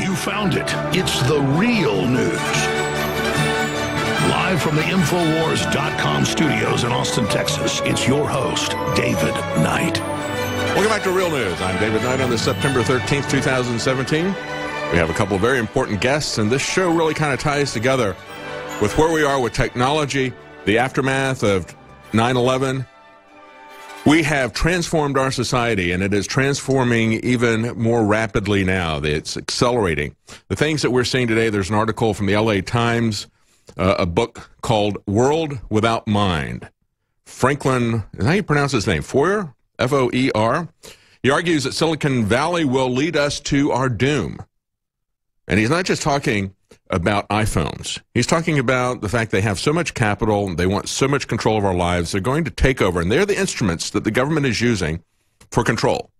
You found it. It's the real news. Live from the Infowars.com studios in Austin, Texas, it's your host, David Knight. Welcome back to Real News. I'm David Knight on this September 13th, 2017. We have a couple of very important guests, and this show really kind of ties together with where we are with technology, the aftermath of 9/11. We have transformed our society, and it is transforming even more rapidly now. It's accelerating. The things that we're seeing today, there's an article from the LA Times, a book called World Without Mind. Franklin, is that how you pronounce his name? Foer? F-O-E-R? He argues that Silicon Valley will lead us to our doom. And he's not just talking about iPhones. He's talking about the fact they have so much capital, they want so much control of our lives, they're going to take over, and they're the instruments that the government is using for control.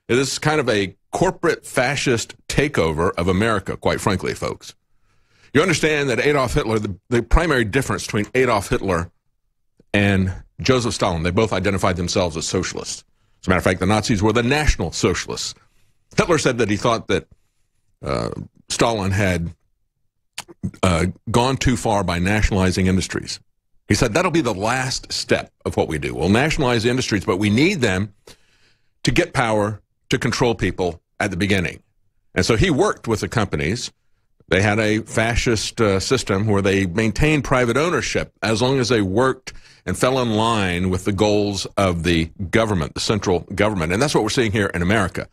It is kind of a corporate fascist takeover of America, quite frankly, folks. You understand that Adolf Hitler, the primary difference between Adolf Hitler and Joseph Stalin, they both identified themselves as socialists. As a matter of fact, the Nazis were the National Socialists. Hitler said that he thought that Stalin had gone too far by nationalizing industries. He said that'll be the last step of what we do. We'll nationalize the industries, but we need them to get power to control people at the beginning. And so he worked with the companies. They had a fascist system where they maintained private ownership as long as they worked and fell in line with the goals of the government, the central government. And that's what we're seeing here in America.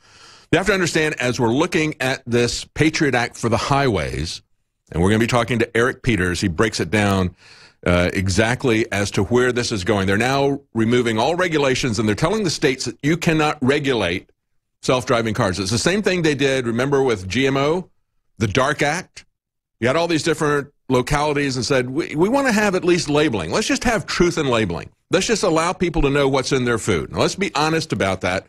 You have to understand, as we're looking at this Patriot Act for the highways, and we're going to be talking to Eric Peters, he breaks it down exactly as to where this is going. They're now removing all regulations, and they're telling the states that you cannot regulate self-driving cars. It's the same thing they did, remember, with GMO, the Dark Act. You had all these different localities and said, we want to have at least labeling. Let's just have truth in labeling. Let's just allow people to know what's in their food. Now, let's be honest about that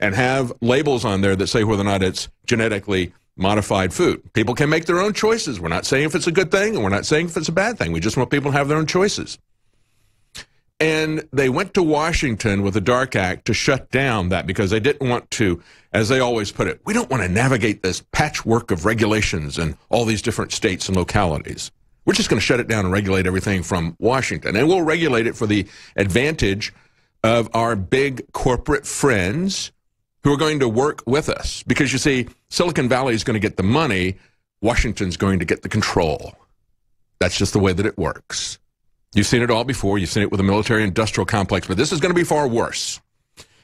and have labels on there that say whether or not it's genetically modified food. People can make their own choices. We're not saying if it's a good thing, and we're not saying if it's a bad thing. We just want people to have their own choices. And they went to Washington with the Dark Act to shut down that because they didn't want to, as they always put it, we don't want to navigate this patchwork of regulations in all these different states and localities. We're just going to shut it down and regulate everything from Washington. And we'll regulate it for the advantage of our big corporate friends who are going to work with us. Because, you see, Silicon Valley is going to get the money, Washington's going to get the control. That's just the way that it works. You've seen it all before. You've seen it with the military-industrial complex, but this is going to be far worse.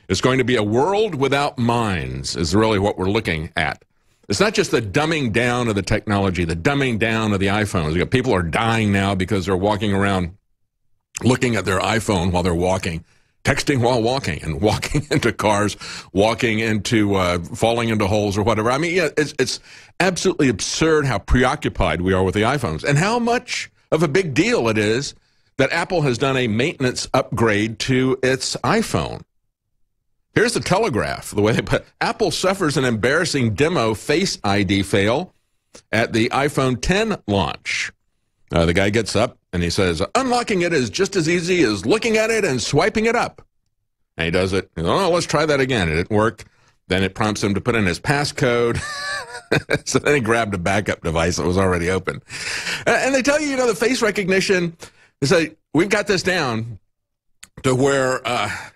It's going to be a world without minds is really what we're looking at. It's not just the dumbing down of the technology, the dumbing down of the iPhones. People are dying now because they're walking around looking at their iPhone while they're walking, texting while walking, and walking into cars, walking into, falling into holes or whatever. I mean, yeah, it's absolutely absurd how preoccupied we are with the iPhones and how much of a big deal it is that Apple has done a maintenance upgrade to its iPhone. Here's the Telegraph, the way they put Apple suffers an embarrassing demo Face ID fail at the iPhone 10 launch. The guy gets up and he says, unlocking it is just as easy as looking at it and swiping it up. And he does it. He goes, oh, let's try that again. It didn't work. Then it prompts him to put in his passcode. So then he grabbed a backup device that was already open. And they tell you, the face recognition, they say, we've got this down to where,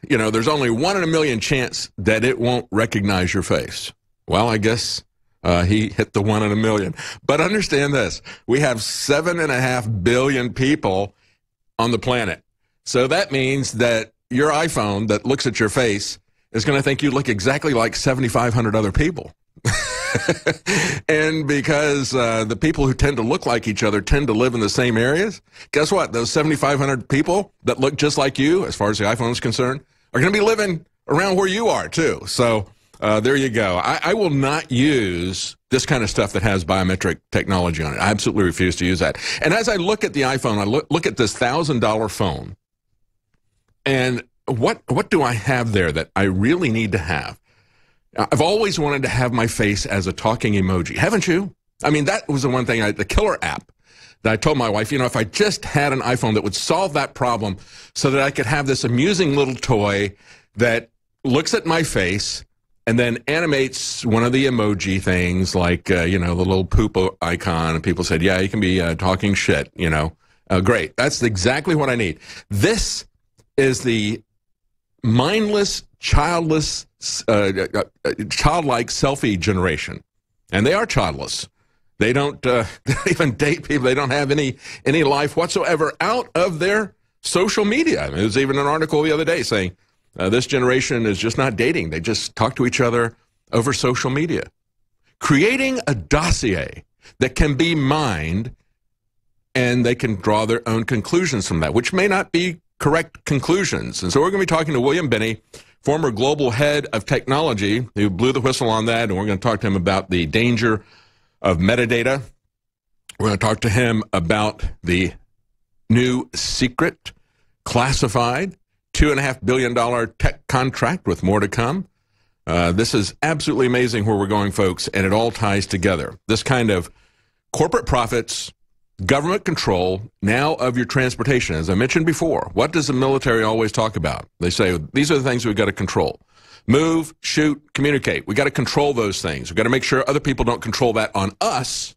there's only 1 in a million chance that it won't recognize your face. Well, I guess he hit the 1 in a million. But understand this. We have 7.5 billion people on the planet. So that means that your iPhone that looks at your face is going to think you look exactly like 7,500 other people. And because the people who tend to look like each other tend to live in the same areas, guess what? Those 7,500 people that look just like you, as far as the iPhone is concerned, are going to be living around where you are, too. So there you go. I will not use this kind of stuff that has biometric technology on it. I absolutely refuse to use that. And as I look at the iPhone, I look at this $1,000 phone, and what do I have there that I really need to have? I've always wanted to have my face as a talking emoji. Haven't you? I mean, that was the one thing, the killer app that I told my wife, if I just had an iPhone that would solve that problem so that I could have this amusing little toy that looks at my face and then animates one of the emoji things like, the little poop icon. And people said, yeah, you can be talking shit, Great. That's exactly what I need. This is the mindless, childlike selfie generation. And they are childless. They don't even date people. They don't have any life whatsoever out of their social media. I mean, there was even an article the other day saying this generation is just not dating. They just talk to each other over social media. Creating a dossier that can be mined, and they can draw their own conclusions from that, which may not be correct conclusions. And so we're going to be talking to William Binney, former global head of technology, who blew the whistle on that, and we're going to talk to him about the danger of metadata. We're going to talk to him about the new secret, classified, $2.5 billion tech contract with more to come. This is absolutely amazing where we're going, folks, and it all ties together. This kind of corporate profits, government control, now of your transportation. As I mentioned before, what does the military always talk about? They say, these are the things we've got to control. Move, shoot, communicate. We got to control those things. We've got to make sure other people don't control that on us.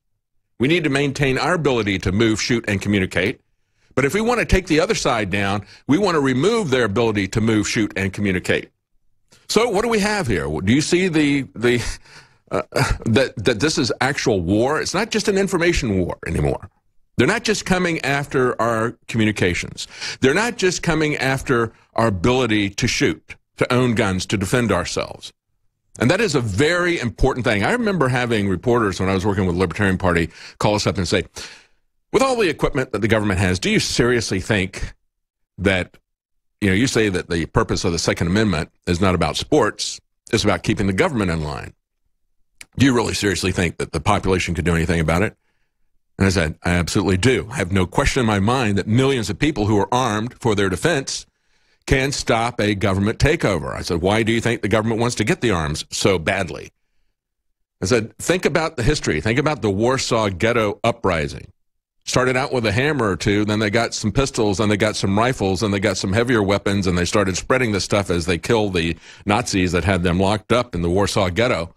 We need to maintain our ability to move, shoot, and communicate. But if we want to take the other side down, we want to remove their ability to move, shoot, and communicate. So what do we have here? Do you see that this is actual war? It's not just an information war anymore. They're not just coming after our communications. They're not just coming after our ability to shoot, to own guns, to defend ourselves. And that is a very important thing. I remember having reporters when I was working with the Libertarian Party call us up and say, with all the equipment that the government has, do you seriously think that, you say that the purpose of the Second Amendment is not about sports, it's about keeping the government in line. Do you really seriously think that the population could do anything about it? And I said, I absolutely do. I have no question in my mind that millions of people who are armed for their defense can stop a government takeover. I said, why do you think the government wants to get the arms so badly? I said, think about the history. Think about the Warsaw Ghetto uprising. Started out with a hammer or two, then they got some pistols, then they got some rifles, and they got some heavier weapons, and they started spreading this stuff as they killed the Nazis that had them locked up in the Warsaw Ghetto.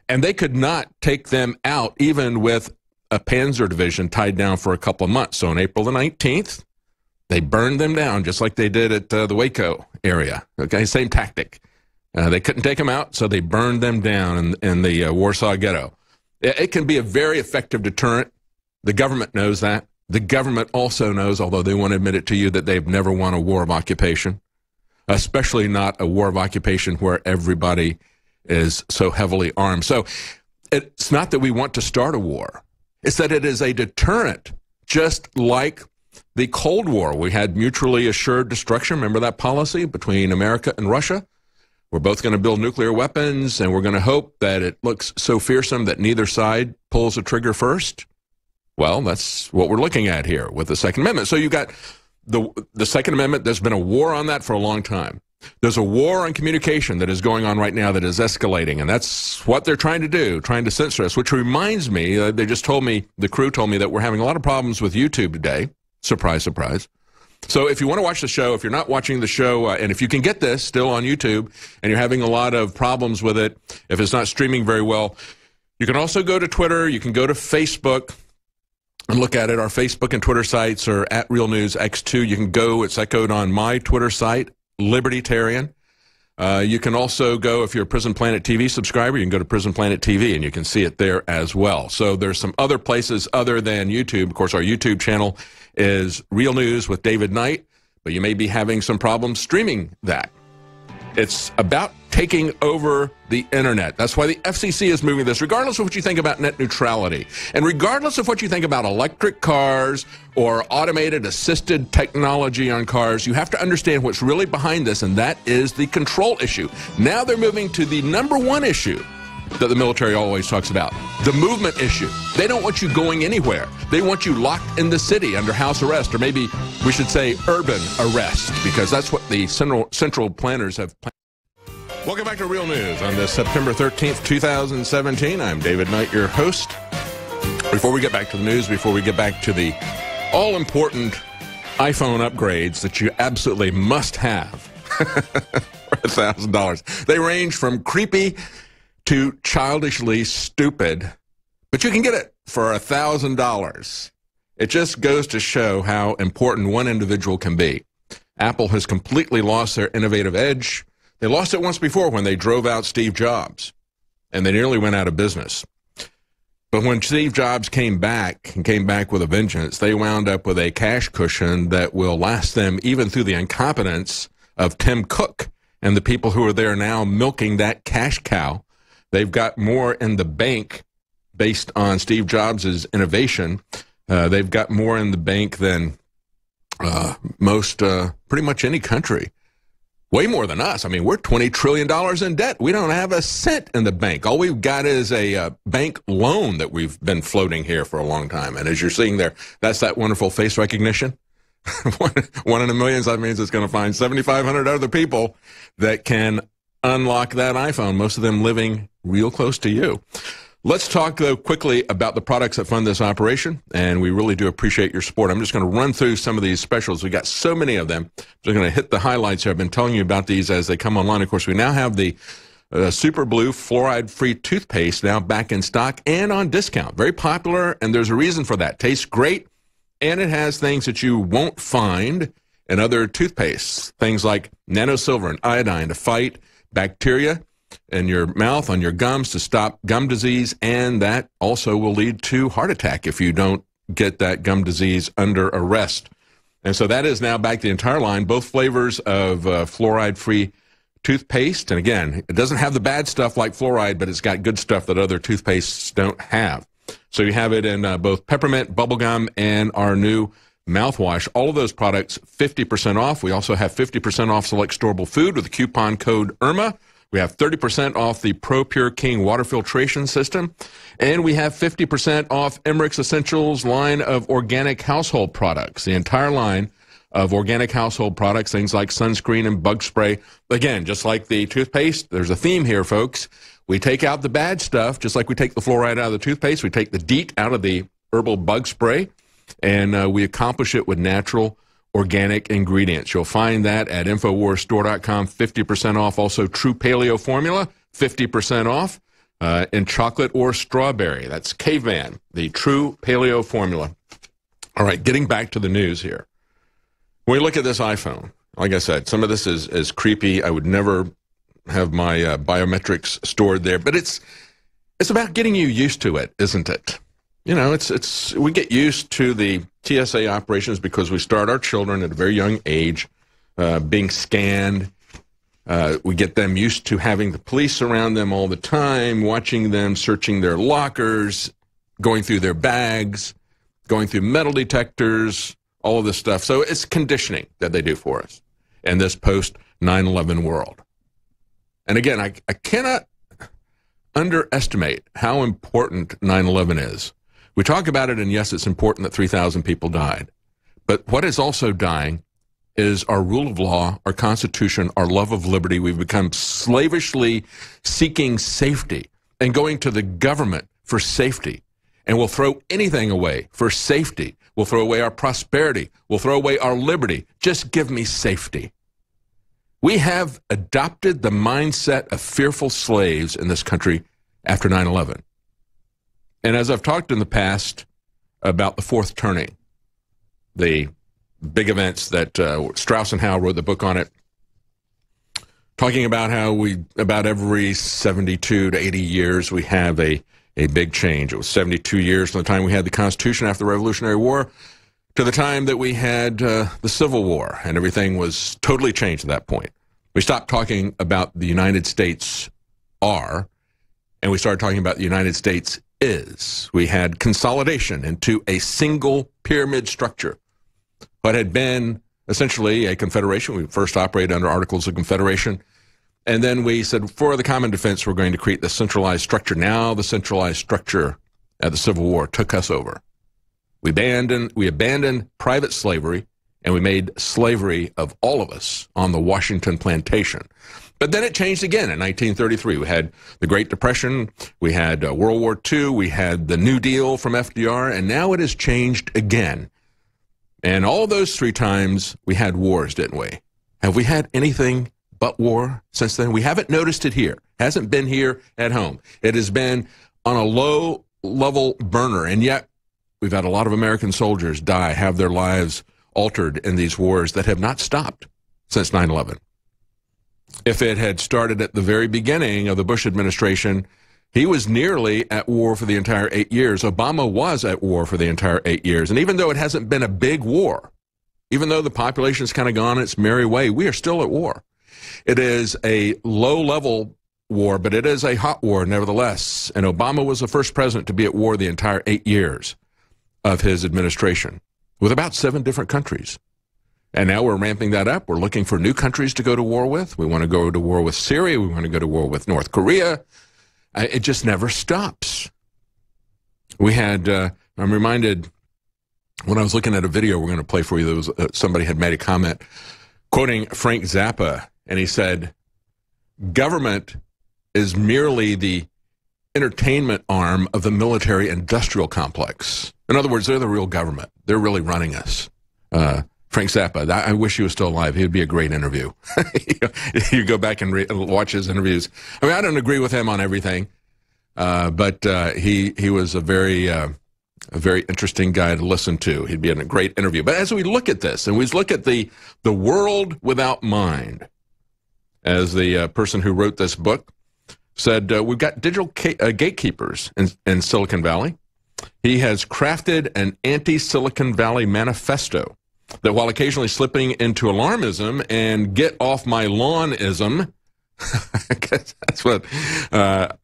And they could not take them out even with a Panzer division tied down for a couple of months. So on April the 19th, they burned them down just like they did at the Waco area. Okay, same tactic. They couldn't take them out, so they burned them down in the Warsaw Ghetto. It can be a very effective deterrent. The government knows that. The government also knows, although they won't admit it to you, that they've never won a war of occupation, especially not a war of occupation where everybody is so heavily armed. So it's not that we want to start a war. It's that it is a deterrent, just like the Cold War. We had mutually assured destruction. Remember that policy between America and Russia? We're both going to build nuclear weapons, and we're going to hope that it looks so fearsome that neither side pulls a trigger first. Well, that's what we're looking at here with the Second Amendment. So you've got the Second Amendment. There's been a war on that for a long time. There's a war on communication that is going on right now that is escalating, and that's what they're trying to do, trying to censor us, which reminds me, they just told me, the crew told me that we're having a lot of problems with YouTube today. Surprise, surprise. So if you want to watch the show, if you're not watching the show, and if you can get this still on YouTube, and you're having a lot of problems with it, if it's not streaming very well, you can also go to Twitter, you can go to Facebook, and look at it. Our Facebook and Twitter sites are at Real News X2. You can go, it's echoed on my Twitter site, Libertarian. You can also go, if you're a Prison Planet TV subscriber, you can go to Prison Planet TV and you can see it there as well. So there's some other places other than YouTube. Of course, our YouTube channel is Real News with David Knight, but you may be having some problems streaming that. It's about taking over the internet. That's why the FCC is moving this, regardless of what you think about net neutrality, and regardless of what you think about electric cars or automated assisted technology on cars. You have to understand what's really behind this, and that is the control issue. Now they're moving to the number one issue that the military always talks about, the movement issue. They don't want you going anywhere. They want you locked in the city under house arrest, or maybe we should say urban arrest, because that's what the central planners have planned. Welcome back to Real News on this September 13th, 2017. I'm David Knight, your host. Before we get back to the news, before we get back to the all-important iPhone upgrades that you absolutely must have, $1,000. They range from creepy to childishly stupid, but you can get it for $1,000. It just goes to show how important one individual can be. Apple has completely lost their innovative edge. They lost it once before when they drove out Steve Jobs, and they nearly went out of business. But when Steve Jobs came back with a vengeance, they wound up with a cash cushion that will last them even through the incompetence of Tim Cook and the people who are there now milking that cash cow. They've got more in the bank based on Steve Jobs' innovation. They've got more in the bank than most, pretty much any country. Way more than us. I mean, we're $20 trillion in debt. We don't have a cent in the bank. All we've got is a bank loan that we've been floating here for a long time. And as you're seeing there, that's that wonderful face recognition. One in a million, that means it's going to find 7,500 other people that can unlock that iPhone, most of them living real close to you. Let's talk, though, quickly about the products that fund this operation, and we really do appreciate your support. I'm just going to run through some of these specials. We got so many of them. So I'm going to hit the highlights here. I've been telling you about these as they come online. Of course, we now have the Super Blue fluoride-free toothpaste now back in stock and on discount. Very popular, and there's a reason for that. Tastes great, and it has things that you won't find in other toothpastes, things like nanosilver and iodine to fight bacteria in your mouth, on your gums, to stop gum disease, and that also will lead to heart attack if you don't get that gum disease under arrest. And so that is now back the entire line, both flavors of fluoride-free toothpaste. And again, it doesn't have the bad stuff like fluoride, but it's got good stuff that other toothpastes don't have. So you have it in both peppermint, bubblegum, and our new mouthwash. All of those products, 50% off. We also have 50% off select storable food with the coupon code IRMA. We have 30% off the Pro Pure King water filtration system, and we have 50% off Emmerich's Essentials line of organic household products, the entire line of organic household products, things like sunscreen and bug spray. Again, just like the toothpaste, there's a theme here, folks. We take out the bad stuff, just like we take the fluoride out of the toothpaste. We take the DEET out of the herbal bug spray, and we accomplish it with natural organic ingredients. You'll find that at InfoWarsStore.com, 50% off. Also, True Paleo Formula, 50% off in chocolate or strawberry. That's Caveman, the True Paleo Formula. All right, getting back to the news here. When we look at this iPhone, like I said, some of this is creepy. I would never have my biometrics stored there, but it's about getting you used to it, isn't it? You know, we get used to the TSA operations because we start our children at a very young age being scanned. We get them used to having the police around them all the time, watching them searching their lockers, going through their bags, going through metal detectors, all of this stuff. So it's conditioning that they do for us in this post-9/11 world. And again, I cannot underestimate how important 9/11 is. We talk about it, and yes, it's important that 3,000 people died. But what is also dying is our rule of law, our Constitution, our love of liberty. We've become slavishly seeking safety and going to the government for safety. And we'll throw anything away for safety. We'll throw away our prosperity. We'll throw away our liberty. Just give me safety. We have adopted the mindset of fearful slaves in this country after 9/11. And as I've talked in the past about the fourth turning, the big events that Strauss and Howe wrote the book on it, talking about how about every 72 to 80 years, we have a big change. It was 72 years from the time we had the Constitution after the Revolutionary War to the time that we had the Civil War, and everything was totally changed at that point. We stopped talking about the United States are, and we started talking about the United States is. We had consolidation into a single pyramid structure. What had been essentially a confederation, we first operated under Articles of Confederation, and then we said, for the common defense, we're going to create the centralized structure. Now the centralized structure at the Civil War took us over. We abandoned private slavery, and we made slavery of all of us on the Washington plantation. But then it changed again in 1933. We had the Great Depression, we had World War II, we had the New Deal from FDR, and now it has changed again. And all those three times we had wars, didn't we? Have we had anything but war since then? We haven't noticed it here. Hasn't been here at home. It has been on a low-level burner, and yet we've had a lot of American soldiers die, have their lives altered in these wars that have not stopped since 9/11. If it had started at the very beginning of the Bush administration, he was nearly at war for the entire 8 years. Obama was at war for the entire 8 years. And even though it hasn't been a big war, even though the population's kind of gone its merry way, we are still at war. It is a low-level war, but it is a hot war nevertheless. And Obama was the first president to be at war the entire 8 years of his administration with about 7 different countries. And now we're ramping that up. We're looking for new countries to go to war with. We want to go to war with Syria. We want to go to war with North Korea. It just never stops. We had, I'm reminded, when I was looking at a video we're going to play for you, somebody had made a comment quoting Frank Zappa, and he said, government is merely the entertainment arm of the military-industrial complex. In other words, they're the real government. They're really running us. Frank Zappa, I wish he was still alive. He would be a great interview. You go back and watch his interviews. I mean, I don't agree with him on everything, but he was a very interesting guy to listen to. He'd be in a great interview. But as we look at this, and we look at the world without mind, as the person who wrote this book said, we've got digital gatekeepers in Silicon Valley. He has crafted an anti-Silicon Valley manifesto that, while occasionally slipping into alarmism and get off my lawn-ism, I guess that's what,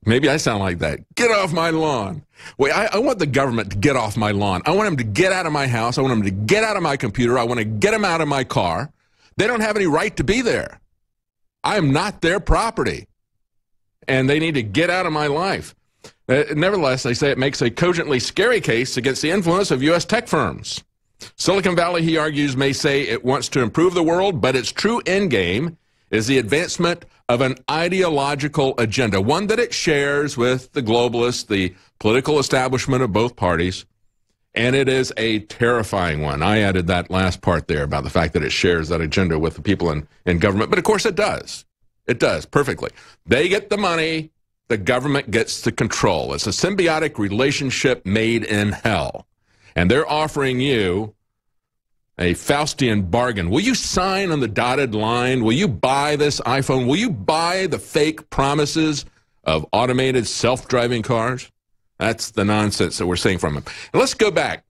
maybe I sound like that. Get off my lawn. Wait, I want the government to get off my lawn. I want them to get out of my house. I want them to get out of my computer. I want to get them out of my car. They don't have any right to be there. I am not their property. And they need to get out of my life. Nevertheless, they say it makes a cogently scary case against the influence of U.S. tech firms. Silicon Valley, he argues, may say it wants to improve the world, but its true endgame is the advancement of an ideological agenda, one that it shares with the globalists, the political establishment of both parties, and it is a terrifying one. I added that last part there about the fact that it shares that agenda with the people in government, but of course it does. It does, perfectly. They get the money, the government gets the control. It's a symbiotic relationship made in hell. And they're offering you a Faustian bargain. Will you sign on the dotted line? Will you buy this iPhone? Will you buy the fake promises of automated self-driving cars? That's the nonsense that we're seeing from them. And let's go back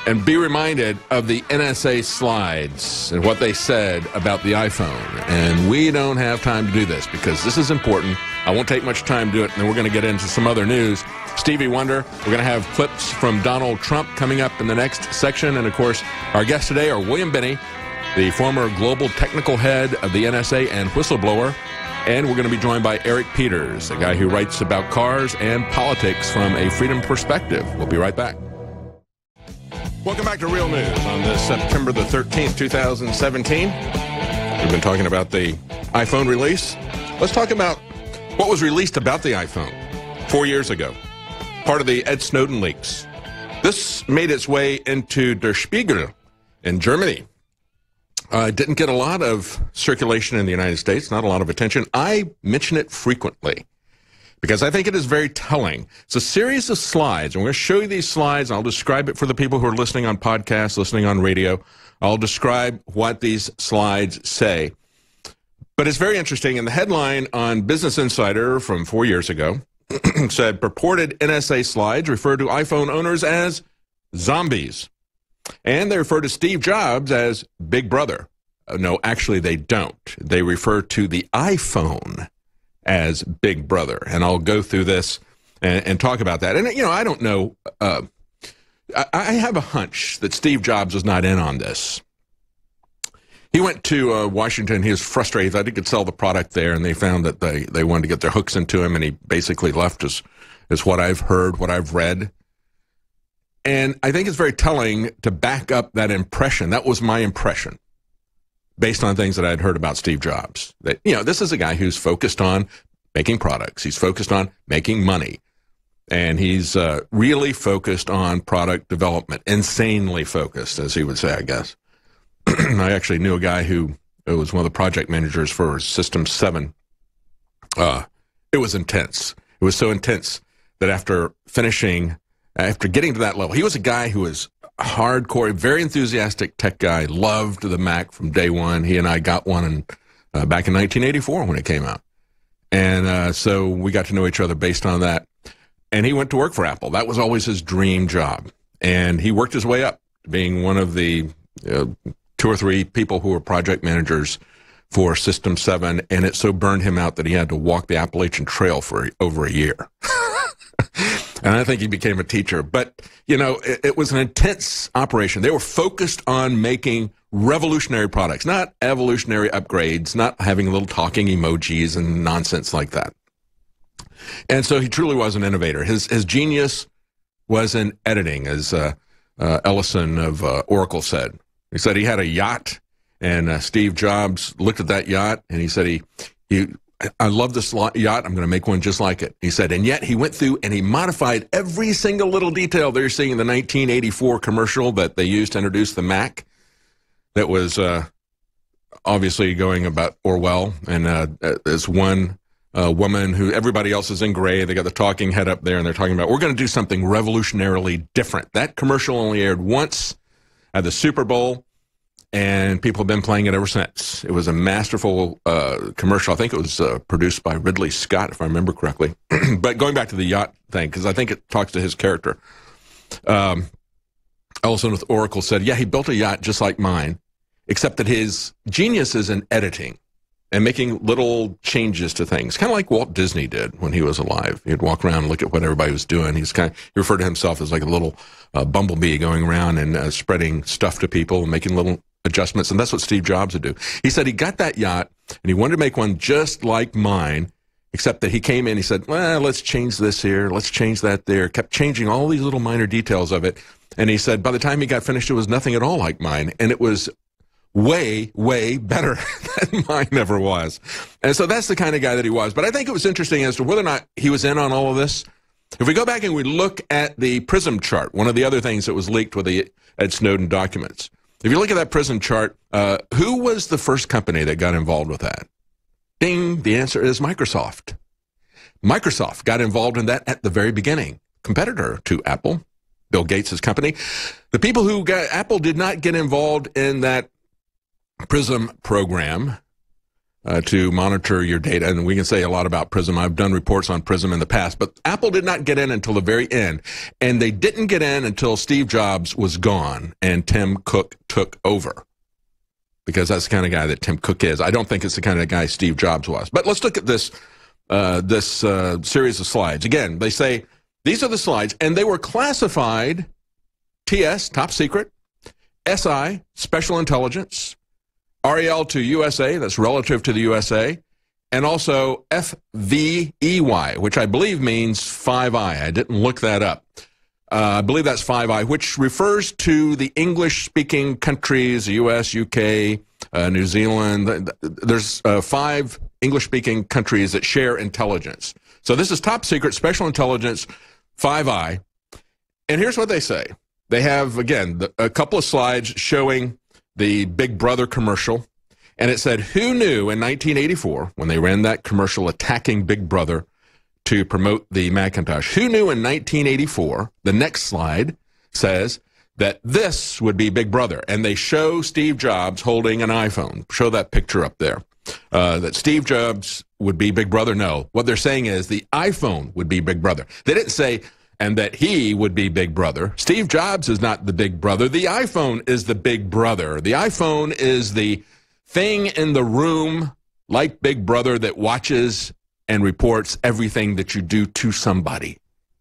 and be reminded of the NSA slides and what they said about the iPhone. And we don't have time to do this because this is important. I won't take much time to do it, and then we're going to get into some other news. Stevie Wonder, we're going to have clips from Donald Trump coming up in the next section. And, of course, our guests today are William Binney, the former global technical head of the NSA and whistleblower. And we're going to be joined by Eric Peters, a guy who writes about cars and politics from a freedom perspective. We'll be right back. Welcome back to Real News on this September the 13th, 2017. We've been talking about the iPhone release. Let's talk about what was released about the iPhone 4 years ago, part of the Ed Snowden leaks. This made its way into Der Spiegel in Germany. It didn't get a lot of circulation in the United States, not a lot of attention. I mention it frequently because I think it is very telling. It's a series of slides. I'm going to show you these slides. I'll describe it for the people who are listening on podcasts, listening on radio. I'll describe what these slides say. But it's very interesting. And the headline on Business Insider from 4 years ago said, purported NSA slides refer to iPhone owners as zombies. And they refer to Steve Jobs as Big Brother. No, actually they don't. They refer to the iPhone as Big Brother. And I'll go through this and talk about that. And, you know, I don't know. I have a hunch that Steve Jobs was not in on this. He went to Washington. He was frustrated that he could sell the product there, and they found that they wanted to get their hooks into him, and he basically left, is what I've heard, what I've read. And I think it's very telling to back up that impression. That was my impression, based on things that I'd heard about Steve Jobs. That, you know, this is a guy who's focused on making products. He's focused on making money. And he's really focused on product development, insanely focused, as he would say, I guess. I actually knew a guy who who was one of the project managers for System 7, it was intense. It was so intense that after getting to that level, he was a guy who was hardcore, very enthusiastic tech guy, loved the Mac from day one. He and I got one back in 1984 when it came out. And so we got to know each other based on that. And he went to work for Apple. That was always his dream job. And he worked his way up, being one of the 2 or 3 people who were project managers for System 7. And it so burned him out that he had to walk the Appalachian Trail for over a year. And I think he became a teacher. But, you know, it was an intense operation. They were focused on making revolutionary products, not evolutionary upgrades, not having little talking emojis and nonsense like that. And so he truly was an innovator. His genius was in editing, as Ellison of Oracle said. He said he had a yacht, and Steve Jobs looked at that yacht, and he said, I love this yacht. I'm going to make one just like it. He said, and yet he went through and he modified every single little detail they're seeing in the 1984 commercial that they used to introduce the Mac. That was obviously going about Orwell, and there's one woman who everybody else is in gray. They got the talking head up there, and they're talking about, we're going to do something revolutionarily different. That commercial only aired once at the Super Bowl, and people have been playing it ever since. It was a masterful commercial. I think it was produced by Ridley Scott, if I remember correctly. But going back to the yacht thing, because I think it talks to his character. Ellison with Oracle said, yeah, he built a yacht just like mine, except that his genius is in editing and making little changes to things, kind of like Walt Disney did when he was alive. He'd walk around and look at what everybody was doing. He referred to himself as like a little bumblebee going around and spreading stuff to people and making little adjustments, and that's what Steve Jobs would do. He said he got that yacht, and he wanted to make one just like mine, except that he came in, he said, well, let's change this here, let's change that there, kept changing all these little minor details of it, and he said by the time he got finished, it was nothing at all like mine, and it was way, way better than mine ever was. And so that's the kind of guy that he was. But I think it was interesting as to whether or not he was in on all of this. If we go back and we look at the PRISM chart, one of the other things that was leaked with the Ed Snowden documents, if you look at that PRISM chart, who was the first company that got involved with that? Ding, the answer is Microsoft. Microsoft got involved in that at the very beginning, competitor to Apple, Bill Gates' company. The people who got, Apple did not get involved in that PRISM program to monitor your data, and we can say a lot about PRISM. I've done reports on PRISM in the past, but Apple did not get in until the very end, and they didn't get in until Steve Jobs was gone and Tim Cook took over, because that's the kind of guy that Tim Cook is. I don't think it's the kind of guy Steve Jobs was. But let's look at this series of slides. Again, they say these are the slides, and they were classified TS, top secret, SI, special intelligence, REL to USA, that's relative to the USA, and also FVEY, which I believe means 5I. I didn't look that up. I believe that's 5I, which refers to the English-speaking countries, the US, UK, New Zealand. There's 5 English-speaking countries that share intelligence. So this is top secret, special intelligence, 5I. And here's what they say. They have, again, a couple of slides showing the Big Brother commercial, and it said, who knew in 1984, when they ran that commercial attacking Big Brother to promote the Macintosh, who knew in 1984, the next slide says, that this would be Big Brother, and they show Steve Jobs holding an iPhone. Show that picture up there. That Steve Jobs would be Big Brother. No, what they're saying is the iPhone would be Big Brother. They didn't say, and that he would be Big Brother. Steve Jobs is not the Big Brother. The iPhone is the Big Brother. The iPhone is the thing in the room, like Big Brother, that watches and reports everything that you do to somebody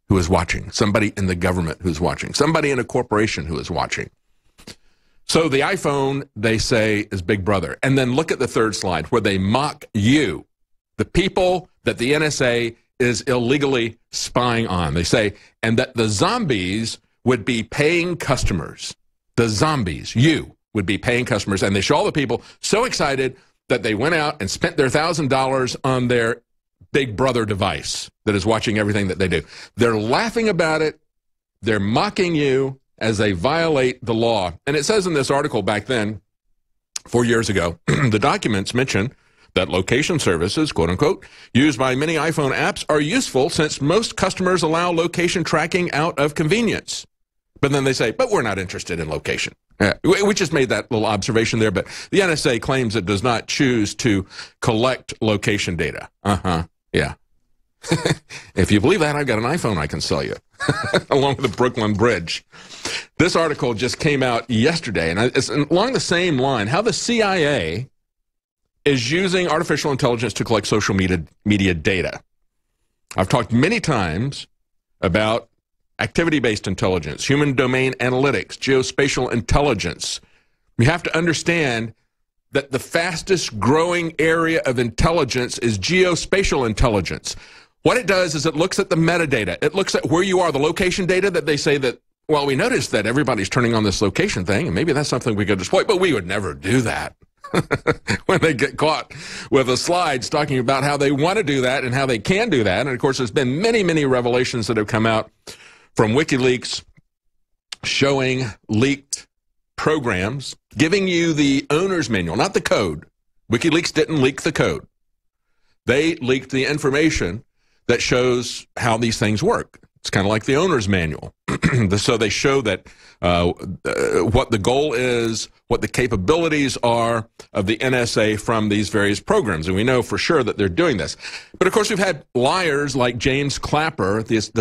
who is watching, somebody in the government who's watching, somebody in a corporation who is watching. So the iPhone, they say, is Big Brother. And then look at the third slide where they mock you, the people that the NSA is illegally spying on. They say, and that the zombies would be paying customers. The zombies, you, would be paying customers. And they show all the people so excited that they went out and spent their $1,000 on their Big Brother device that is watching everything that they do. They're laughing about it. They're mocking you as they violate the law. And it says in this article back then 4 years ago, the documents mention that location services, quote unquote, used by many iPhone apps are useful since most customers allow location tracking out of convenience. But then they say, but we're not interested in location. We just made that little observation there, but the NSA claims it does not choose to collect location data. Yeah. If you believe that, I've got an iPhone I can sell you, along with the Brooklyn Bridge. This article just came out yesterday, and it's along the same line, how the CIA is using artificial intelligence to collect social media data. I've talked many times about activity-based intelligence, human domain analytics, geospatial intelligence. We have to understand that the fastest growing area of intelligence is geospatial intelligence. What it does is it looks at the metadata. It looks at where you are, the location data that they say that, well, we noticed that everybody's turning on this location thing, and maybe that's something we could exploit, but we would never do that. When they get caught with the slides talking about how they want to do that and how they can do that. And, of course, there's been many, many revelations that have come out from WikiLeaks showing leaked programs, giving you the owner's manual, not the code. WikiLeaks didn't leak the code. They leaked the information that shows how these things work. It's kind of like the owner's manual. So they show that what the goal is, what the capabilities are of the NSA from these various programs. And we know for sure that they're doing this. But, of course, we've had liars like James Clapper, this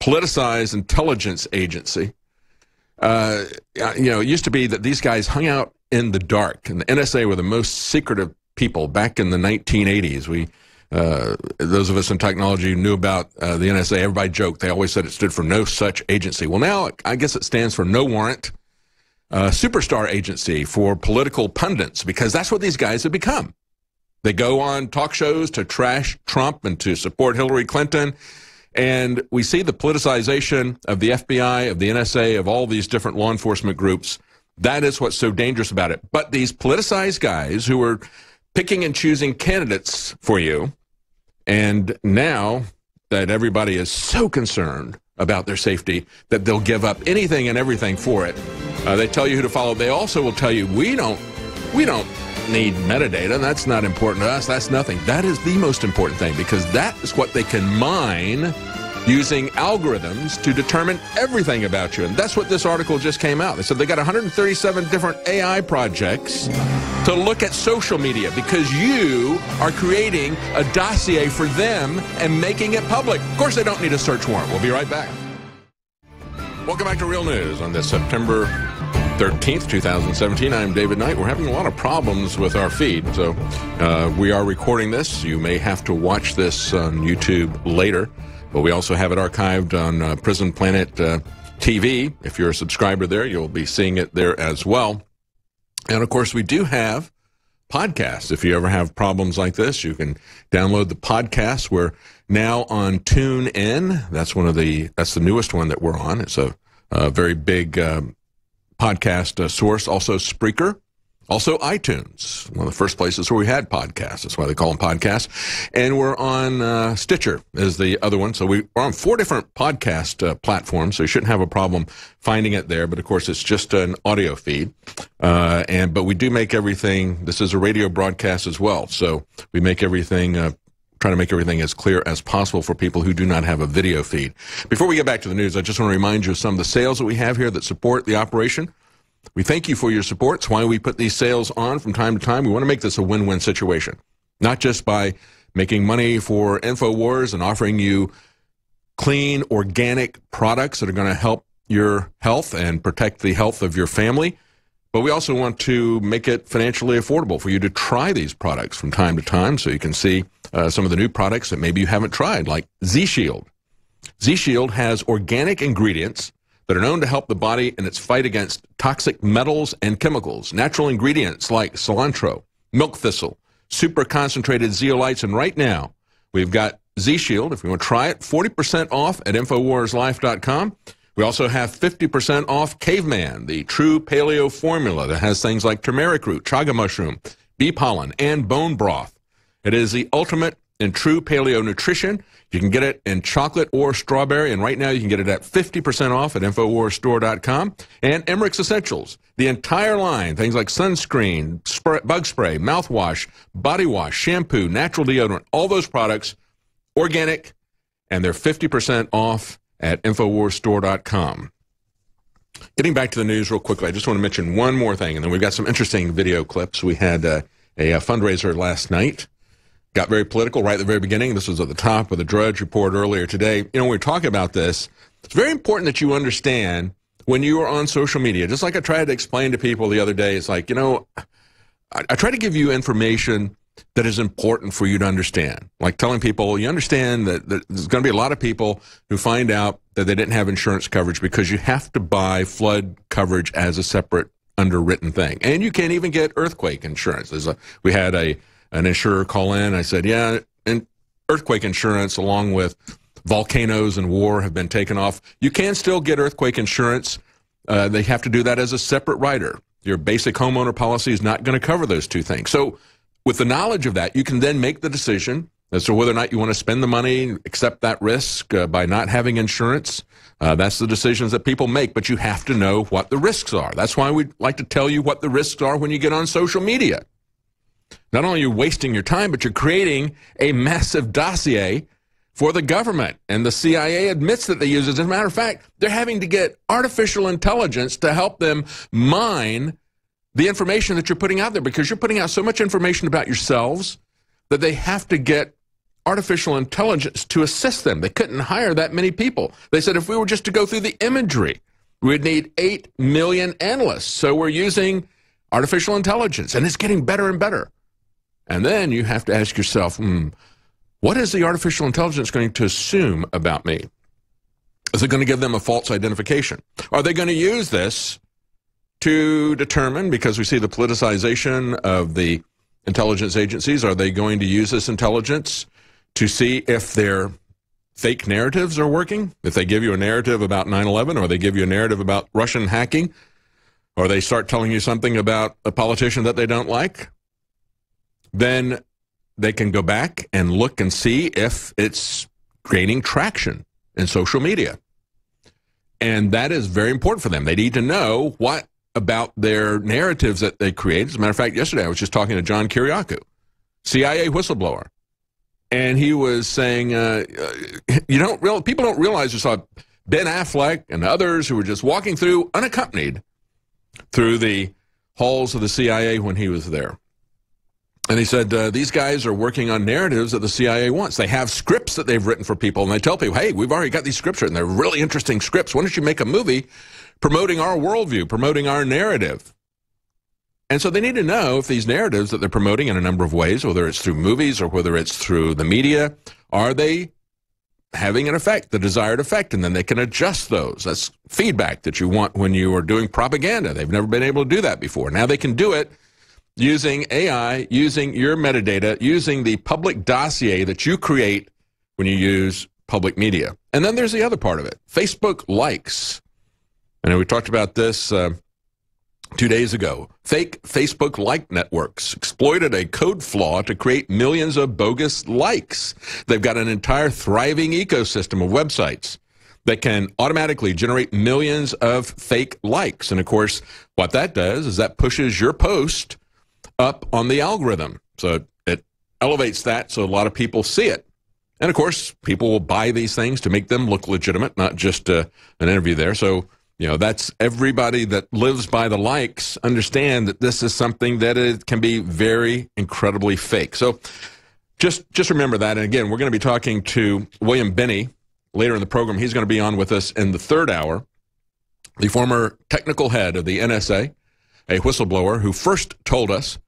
politicized intelligence agency. It used to be that these guys hung out in the dark, and the NSA were the most secretive people back in the 1980s. Those of us in technology knew about the NSA. Everybody joked. They always said it stood for no such agency. Well, now I guess it stands for no warrant, superstar agency for political pundits, because that's what these guys have become. They go on talk shows to trash Trump and to support Hillary Clinton. And we see the politicization of the FBI, of the NSA, of all these different law enforcement groups. That is what's so dangerous about it. But these politicized guys who are picking and choosing candidates for you, and now that everybody is so concerned about their safety that they'll give up anything and everything for it, they tell you who to follow. They also will tell you, we don't need metadata. That's not important to us. That's nothing. That is the most important thing, because that is what they can mine using algorithms to determine everything about you. And that's what this article just came out. They said they got 137 different AI projects to look at social media because you are creating a dossier for them and making it public. Of course, they don't need a search warrant. We'll be right back. Welcome back to Real News on this September 13th, 2017. I'm David Knight. We're having a lot of problems with our feed, so we are recording this. You may have to watch this on YouTube later, but we also have it archived on Prison Planet TV. If you're a subscriber there, you'll be seeing it there as well. And, of course, we do have podcasts. If you ever have problems like this, you can download the podcast. We're now on TuneIn. That's the newest one that we're on. It's a very big podcast source. Also Spreaker, also iTunes, one of the first places where we had podcasts. That's why they call them podcasts. And we're on Stitcher is the other one. So we're on 4 different podcast platforms, so you shouldn't have a problem finding it there. But, of course, it's just an audio feed. But we do make everything, this is a radio broadcast as well. So we make everything, try to make everything as clear as possible for people who do not have a video feed. Before we get back to the news, I just want to remind you of some of the sales that we have here that support the operation. We thank you for your support. It's why we put these sales on from time to time. We want to make this a win-win situation, not just by making money for Infowars and offering you clean, organic products that are going to help your health and protect the health of your family, but we also want to make it financially affordable for you to try these products from time to time so you can see some of the new products that maybe you haven't tried, like Z-Shield. Z-Shield has organic ingredients that are known to help the body in its fight against toxic metals and chemicals. Natural ingredients like cilantro, milk thistle, super concentrated zeolites, and right now we've got Z-Shield. If you want to try it, 40% off at InfoWarsLife.com. We also have 50% off Caveman, the true paleo formula that has things like turmeric root, chaga mushroom, bee pollen, and bone broth. It is the ultimate in true paleo nutrition. You can get it in chocolate or strawberry, and right now you can get it at 50% off at InfoWarsStore.com. And Emmerich's Essentials, the entire line, things like sunscreen, bug spray, mouthwash, body wash, shampoo, natural deodorant, all those products, organic, and they're 50% off at InfoWarsStore.com. Getting back to the news real quickly, I just want to mention one more thing, and then we've got some interesting video clips. We had a fundraiser last night. Got very political right at the very beginning. This was at the top of the Drudge Report earlier today. You know, when we talk about this, it's very important that you understand when you are on social media, just like I tried to explain to people the other day, it's like, you know, I try to give you information that is important for you to understand. Like telling people, you understand that there's going to be a lot of people who find out that they didn't have insurance coverage because you have to buy flood coverage as a separate underwritten thing. And you can't even get earthquake insurance. We had an insurer call in. I said, yeah, and earthquake insurance along with volcanoes and war have been taken off. You can still get earthquake insurance. They have to do that as a separate rider. Your basic homeowner policy is not going to cover those two things. So with the knowledge of that, you can then make the decision as to whether or not you want to spend the money, accept that risk by not having insurance. That's the decisions that people make, but you have to know what the risks are. That's why we like to tell you what the risks are when you get on social media. Not only are you wasting your time, but you're creating a massive dossier for the government. And the CIA admits that they use it. As a matter of fact, they're having to get artificial intelligence to help them mine the information that you're putting out there, because you're putting out so much information about yourselves that they have to get artificial intelligence to assist them. They couldn't hire that many people. They said if we were just to go through the imagery, we'd need 8 million analysts. So we're using artificial intelligence, and it's getting better and better. And then you have to ask yourself, what is the artificial intelligence going to assume about me? Is it going to give them a false identification? Are they going to use this to determine, because we see the politicization of the intelligence agencies, are they going to use this intelligence to see if their fake narratives are working? If they give you a narrative about 9/11, or they give you a narrative about Russian hacking, or they start telling you something about a politician that they don't like, then they can go back and look and see if it's gaining traction in social media. And that is very important for them. They need to know what about their narratives that they create. As a matter of fact, yesterday I was just talking to John Kiriakou, CIA whistleblower. And he was saying, people don't realize, you saw Ben Affleck and others who were just walking through unaccompanied through the halls of the CIA when he was there. And he said, these guys are working on narratives that the CIA wants. They have scripts that they've written for people, and they tell people, hey, we've already got these scripts written. They're really interesting scripts. Why don't you make a movie promoting our worldview, promoting our narrative? And so they need to know if these narratives that they're promoting in a number of ways, whether it's through movies or whether it's through the media, are they having an effect, the desired effect? And then they can adjust those. That's feedback that you want when you are doing propaganda. They've never been able to do that before. Now they can do it using AI, using your metadata, using the public dossier that you create when you use public media. And then there's the other part of it, Facebook likes. And we talked about this 2 days ago. Fake Facebook like networks exploited a code flaw to create millions of bogus likes. They've got an entire thriving ecosystem of websites that can automatically generate millions of fake likes. And of course, what that does is that pushes your post up on the algorithm. So it elevates that so a lot of people see it. And of course, people will buy these things to make them look legitimate, not just an interview there. So, that's everybody that lives by the likes understand that this is something that it can be very incredibly fake. So just remember that. And again, we're going to be talking to William Binney later in the program. He's going to be on with us in the third hour, the former technical head of the NSA, a whistleblower who first told us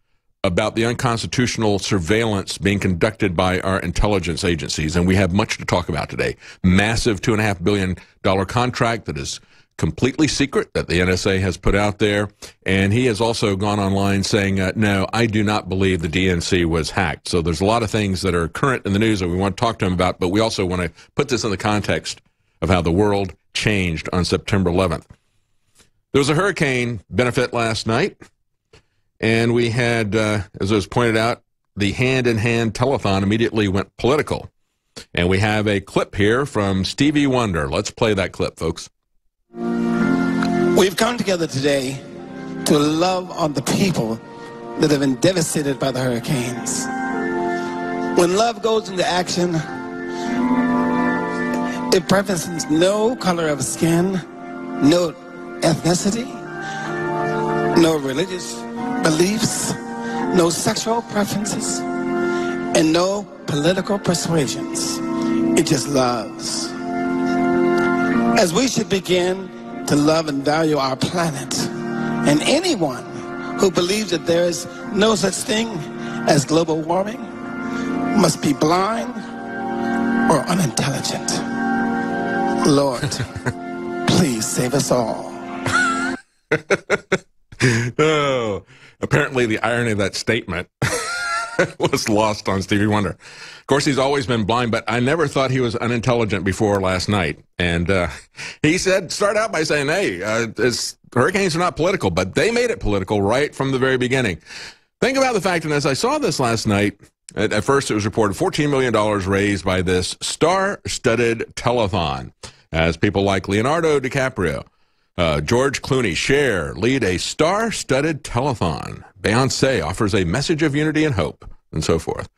about the unconstitutional surveillance being conducted by our intelligence agencies. And we have much to talk about today. Massive $2.5 billion contract that is completely secret that the NSA has put out there. And he has also gone online saying, no, I do not believe the DNC was hacked. So there's a lot of things that are current in the news that we want to talk to him about, but we also want to put this in the context of how the world changed on September 11th. There was a hurricane benefit last night, and we had, as it was pointed out, the hand-in-hand telethon immediately went political. And we have a clip here from Stevie Wonder. Let's play that clip, folks. We've come together today to love on the people that have been devastated by the hurricanes. When love goes into action, it preferences no color of skin, no ethnicity, no religious beliefs, no sexual preferences, and no political persuasions. It just loves. As we should begin to love and value our planet, and anyone who believes that there is no such thing as global warming must be blind or unintelligent. Lord, please save us all. Oh, apparently the irony of that statement was lost on Stevie Wonder. Of course, he's always been blind, but I never thought he was unintelligent before last night. And he said, start out by saying, hey, hurricanes are not political, but they made it political right from the very beginning. Think about the fact, and as I saw this last night, at first it was reported $14 million raised by this star-studded telethon, as people like Leonardo DiCaprio, George Clooney, Cher lead a star-studded telethon. Beyonce offers a message of unity and hope, and so forth.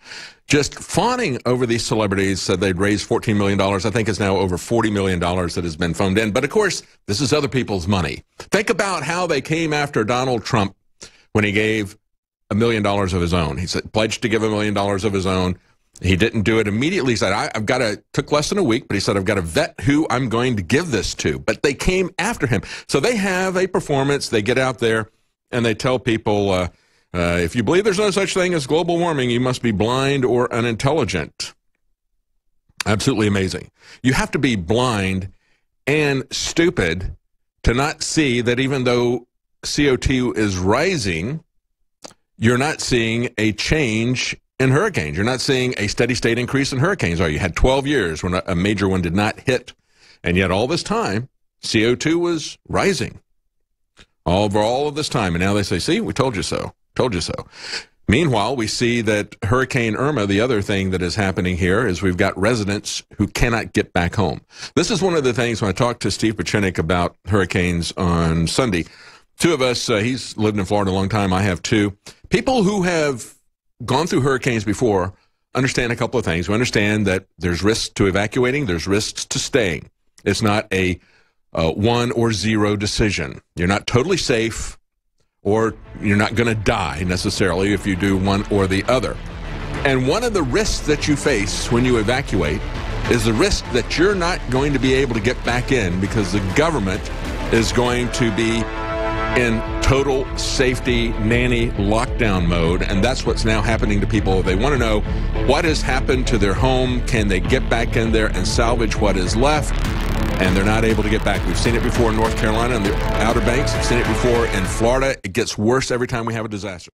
Just fawning over these celebrities, said they'd raised $14 million. I think it's now over $40 million that has been phoned in. But, of course, this is other people's money. Think about how they came after Donald Trump when he gave $1 million of his own. He said, pledged to give $1 million of his own. He didn't do it immediately. He said, took less than a week, but he said, I've got to vet who I'm going to give this to. But they came after him. So they have a performance. They get out there and they tell people, if you believe there's no such thing as global warming, you must be blind or unintelligent. Absolutely amazing. You have to be blind and stupid to not see that even though CO2 is rising, you're not seeing a change in hurricanes. You're not seeing a steady state increase in hurricanes. You had 12 years when a major one did not hit, and yet all this time, CO2 was rising. Over all of this time, and now they say, see, we told you so. Told you so. Meanwhile, we see that Hurricane Irma, the other thing that is happening here is we've got residents who cannot get back home. This is one of the things when I talked to Steve Pachinik about hurricanes on Sunday. Two of us, he's lived in Florida a long time, I have too. People who have gone through hurricanes before understand a couple of things. We understand that there's risks to evacuating, there's risks to staying. It's not a 1 or 0 decision. You're not totally safe, or you're not going to die necessarily if you do one or the other. And one of the risks that you face when you evacuate is the risk that you're not going to be able to get back in because the government is going to be in total safety nanny lockdown mode, and that's what's now happening to people. They want to know what has happened to their home. Can they get back in there and salvage what is left? And they're not able to get back. We've seen it before in North Carolina and the Outer Banks. We've seen it before in Florida. It gets worse every time we have a disaster.